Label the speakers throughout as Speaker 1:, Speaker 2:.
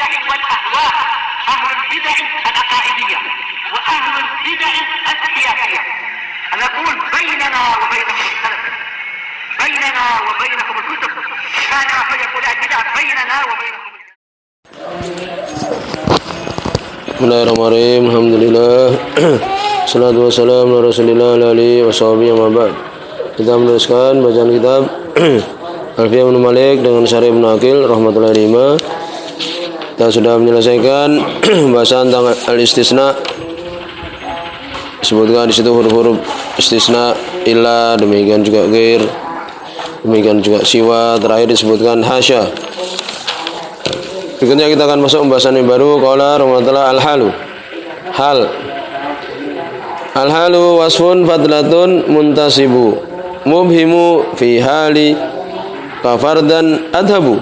Speaker 1: البدع والأهواء، أهل البدع العقائدية وأهل البدع السياسية. نقول بيننا وبينكم السلف، بيننا وبينكم الكتب، كان فيقول البدع بيننا وبينكم.
Speaker 2: Bismillahirrahmanirrahim. Alhamdulillah. Salatu wassalamu ala Rasulillah alihi washabihi wa ba'd. Kita meneruskan bacaan kitab Alfiyah Ibnu Malik dengan Syarih Ibnu Aqil rahmatullahi alaihi. Kita sudah menyelesaikan bahasan tentang al-istisna. Disebutkan di situ huruf-huruf istisna, illa, demikian juga ghair, demikian juga siwa, terakhir disebutkan hasya. Berikutnya kita akan masuk pembahasan yang baru. Qala rahmatullah al-halu. Hal. Al-halu wasfun fadlatun muntasibu mubhimu fi hali kafardan adhabu.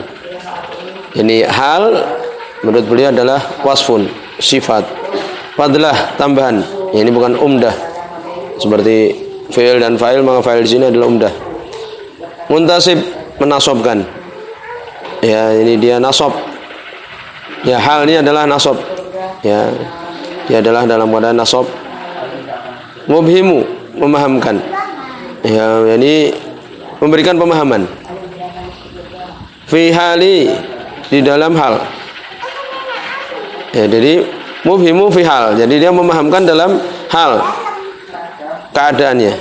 Speaker 2: Ini hal menurut beliau adalah wasfun, sifat. Fadlah, tambahan. Ini bukan umdah. Seperti fi'il dan fa'il, maka fa'il di sini adalah umdah. Muntasib, menasobkan. Ya, ini dia nasob. Ya, hal ini adalah nasob. Ya, dia adalah dalam keadaan nasob. Mubhimu, memahamkan. Ya, ini memberikan pemahaman. Fi hali, di dalam hal. Ya, jadi mubhimu fi hal. Jadi dia memahamkan dalam hal keadaannya.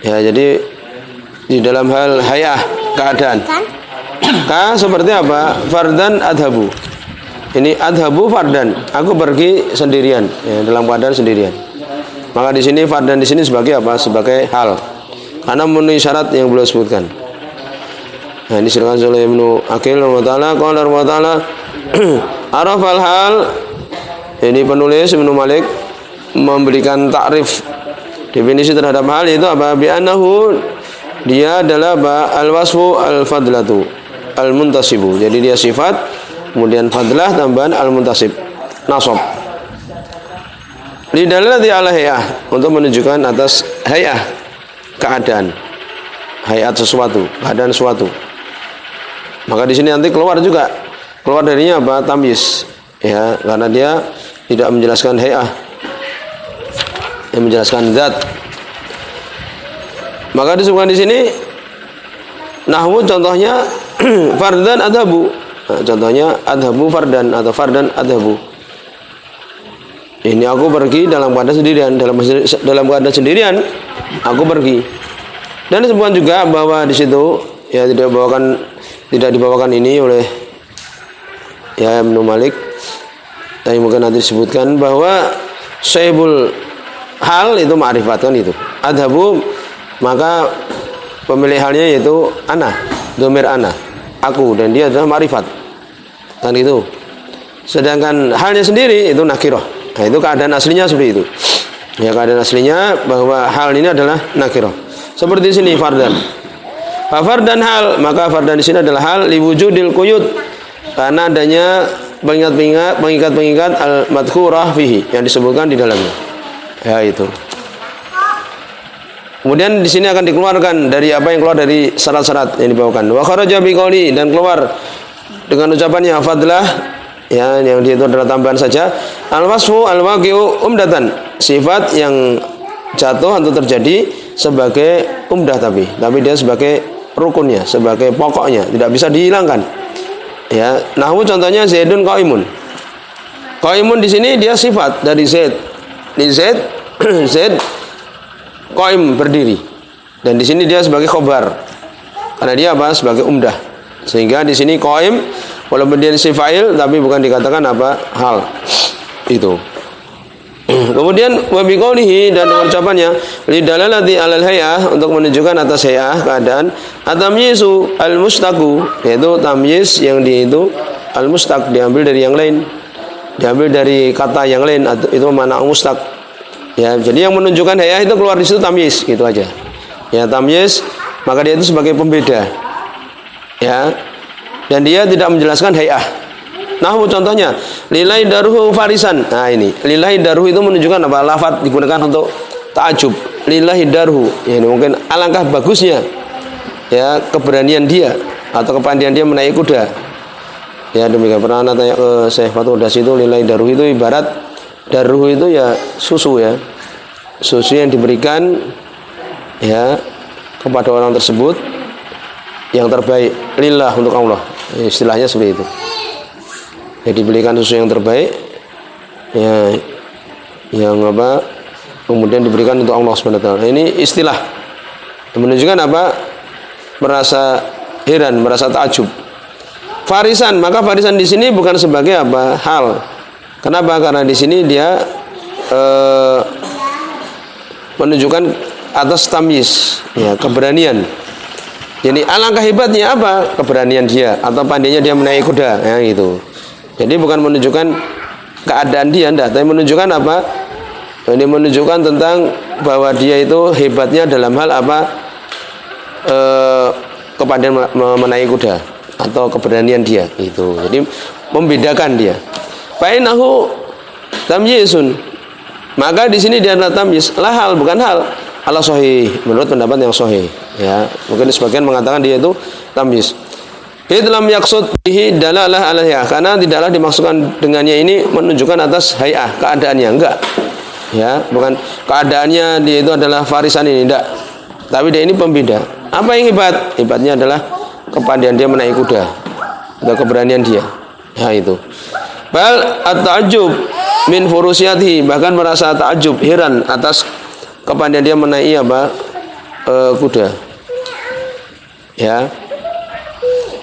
Speaker 2: Ya, jadi di dalam hal hayah, keadaan. Seperti apa? Fardan adhabu. Ini adhabu fardan. Aku pergi sendirian, ya, dalam keadaan sendirian. Maka di sini fardan di sini sebagai apa? Sebagai hal. Karena memenuhi syarat yang beliau sebutkan. Nah, ini disebutkan oleh Ibnu Aqil rahimahullah qala rahimahullah arafal hal. Ini penulis Ibnu Malik memberikan takrif, definisi terhadap hal itu apa? Bi annahu, dia adalah al-wasfu al-fadlatu al-muntasibu. Jadi dia sifat, kemudian fadlah tambahan al-muntasib, nasab. Lidalalati ala hayah, untuk menunjukkan atas hayah, keadaan, hayat sesuatu, keadaan sesuatu. Maka di sini nanti keluar juga, keluar darinya apa? Tamyiz. Ya, karena dia tidak menjelaskan hayah, yang menjelaskan zat. Maka disebutkan di sini nahwu, contohnya fardan adhabu. Nah, contohnya adhabu fardan atau fardan adhabu. Ini aku pergi dalam keadaan sendirian, dalam keadaan sendirian aku pergi. Dan disebutkan juga bahwa di situ ya tidak dibawakan ini oleh ya Ibnu Malik. Tapi mungkin nanti disebutkan bahwa syaibul hal itu ma'rifat, kan itu. Adhabu, maka pemilik halnya yaitu ana, dhamir ana, aku, dan dia adalah ma'rifat, kan itu. Sedangkan halnya sendiri itu nakirah. Nah, itu keadaan aslinya seperti itu. Ya, keadaan aslinya bahwa hal ini adalah nakirah. Seperti sini fardan. Fardan hal, maka fardan di sini adalah hal liwujudil quyud, karena adanya pengingat-pengingat al-madhkurah fihi, yang disebutkan di dalamnya. Ya, itu. Kemudian di sini akan dikeluarkan dari apa yang keluar dari syarat-syarat yang dibawakan. Wa kharaja biqauli, dan keluar dengan ucapannya fadlah, ya, yang dia itu adalah tambahan saja. Al-wasfu al-waqi'u umdatan, sifat yang jatuh atau terjadi sebagai umdah, tapi dia sebagai rukunnya, sebagai pokoknya, tidak bisa dihilangkan. Ya, nahwu contohnya Zaidun qaimun. Qaimun di sini dia sifat dari Zaid. Di Zaid qaim, berdiri. Dan di sini dia sebagai khobar. Karena dia apa? Sebagai umdah. Sehingga di sini qaim walaupun dia fa'il tapi bukan dikatakan apa? Hal. Itu. Kemudian wa biqaulihi, dan dengan ucapannya lidalalati alal hayah, untuk menunjukkan atas hayah, keadaan. At-tamyizu al-mustaqu, yaitu tamyiz yang itu al-mustaq, diambil dari yang lain, diambil dari kata yang lain, itu makna mustaq. Ya, jadi yang menunjukkan hayah itu keluar di situ tamyiz, gitu aja. Ya, tamyiz, maka dia itu sebagai pembeda. Ya. Dan dia tidak menjelaskan hayah. Nahwu contohnya lillahi daruhu farisan. Nah, ini lillahi daruhu itu menunjukkan apa? Lafaz digunakan untuk ta'ajub. Lillahi daruhu, ya, ini mungkin alangkah bagusnya ya keberanian dia atau kepandaian dia menaiki kuda. Ya demikian. Pernah anak tanya ke Syekh Fatul Das itu nilai daruh itu ibarat daruh itu ya susu ya. Susu yang diberikan ya kepada orang tersebut yang terbaik lillah untuk Allah. Istilahnya seperti itu. Ya diberikan susu yang terbaik ya yang apa kemudian diberikan untuk Allah Subhanahu wa taala. Ini istilah yang menunjukkan apa? Merasa heran, merasa takjub. Farisan, maka farisan di sini bukan sebagai apa? Hal. Kenapa? Karena di sini dia menunjukkan atas tamyiz, ya, keberanian. Jadi alangkah hebatnya apa? Keberanian dia atau pandainya dia menaiki kuda, ya gitu. Jadi bukan menunjukkan keadaan dia, enggak, tapi menunjukkan apa? Ini menunjukkan tentang bahwa dia itu hebatnya dalam hal apa? Kepandaian menaiki kuda atau keberanian dia itu. Jadi membedakan dia. Fainahu tamyizun. Maka di sini dia adalah tamyiz, la hal bukan hal. Ala sahih menurut pendapat yang sahih ya. Mungkin sebagian mengatakan dia itu tamyiz. Idlam yaqsud bihi dalalah alaiha, karena tidaklah dimaksudkan dengannya ini menunjukkan atas hay'ah, keadaannya, enggak. Ya, bukan keadaannya dia itu adalah farisan ini, enggak. Tapi dia ini pembeda. Apa yang hebat? Hebatnya adalah kepandaian dia menaiki kuda atau keberanian dia. Ya itu. Bal at-ta'ajjub min furusiyatihi, bahkan merasa takjub, heran atas kepandaian dia menaiki apa? Kuda. Ya.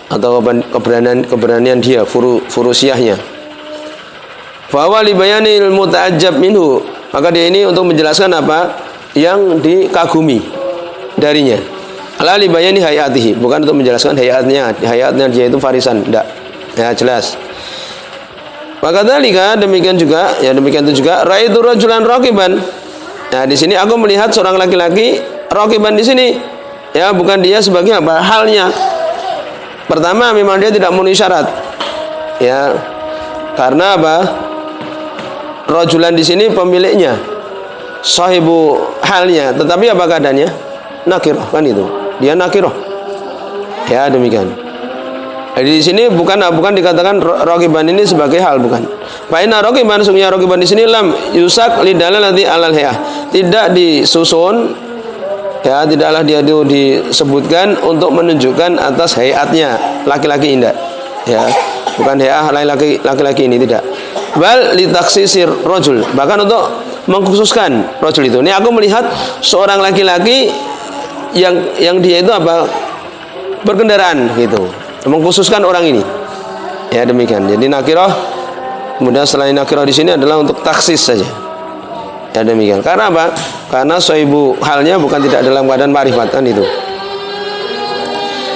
Speaker 2: Atau keberanian dia, furusiyahnya. Fa wa li bayanil muta'ajjab minhu, maka dia ini untuk menjelaskan apa yang dikagumi darinya. Ala li bayani hayatihi, bukan untuk menjelaskan hayatnya dia itu farisan, enggak. Ya jelas. Maka dalika demikian juga, ya demikian itu juga raitu rajulan raqiban. Nah, di sini aku melihat seorang laki-laki raqiban di sini. Ya, bukan dia sebagai apa? Halnya. Pertama, memang dia tidak memenuhi syarat. Ya. Karena apa? Rajulan di sini pemiliknya sahibu halnya, tetapi apa keadaannya? Nakirah, kan itu. Dia nakirah. Ya, demikian. Jadi di sini bukan dikatakan raqiban ini sebagai hal, bukan. Fa inna raqiban, sungguhnya raqiban di sini lam yusak lidalalati alal hayah. Tidak disusun, ya, tidaklah dia itu disebutkan untuk menunjukkan atas hayatnya laki-laki indah. Ya, bukan hayah laki-laki ini, tidak. Bal litaksisir rajul, bahkan untuk mengkhususkan rajul itu. Ini aku melihat seorang laki-laki yang dia itu apa? Berkendaraan gitu. Mengkhususkan orang ini. Ya demikian. Jadi nakirah, kemudian selain nakirah di sini adalah untuk taksis saja. Ya demikian. Karena apa? Karena sahibu halnya bukan tidak dalam keadaan ma'rifat, kan itu.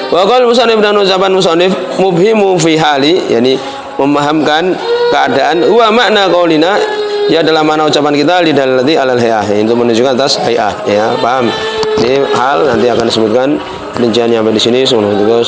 Speaker 2: Wa qala musannif, dan ucapan musannif mubhimu fi hali, yakni memahamkan keadaan wa makna qaulina, ya dalam mana ucapan kita lidallati alal hayah, itu menunjukkan atas hayah, ya paham. Ini hal nanti akan disebutkan rinciannya sampai di sini. Subhanallah.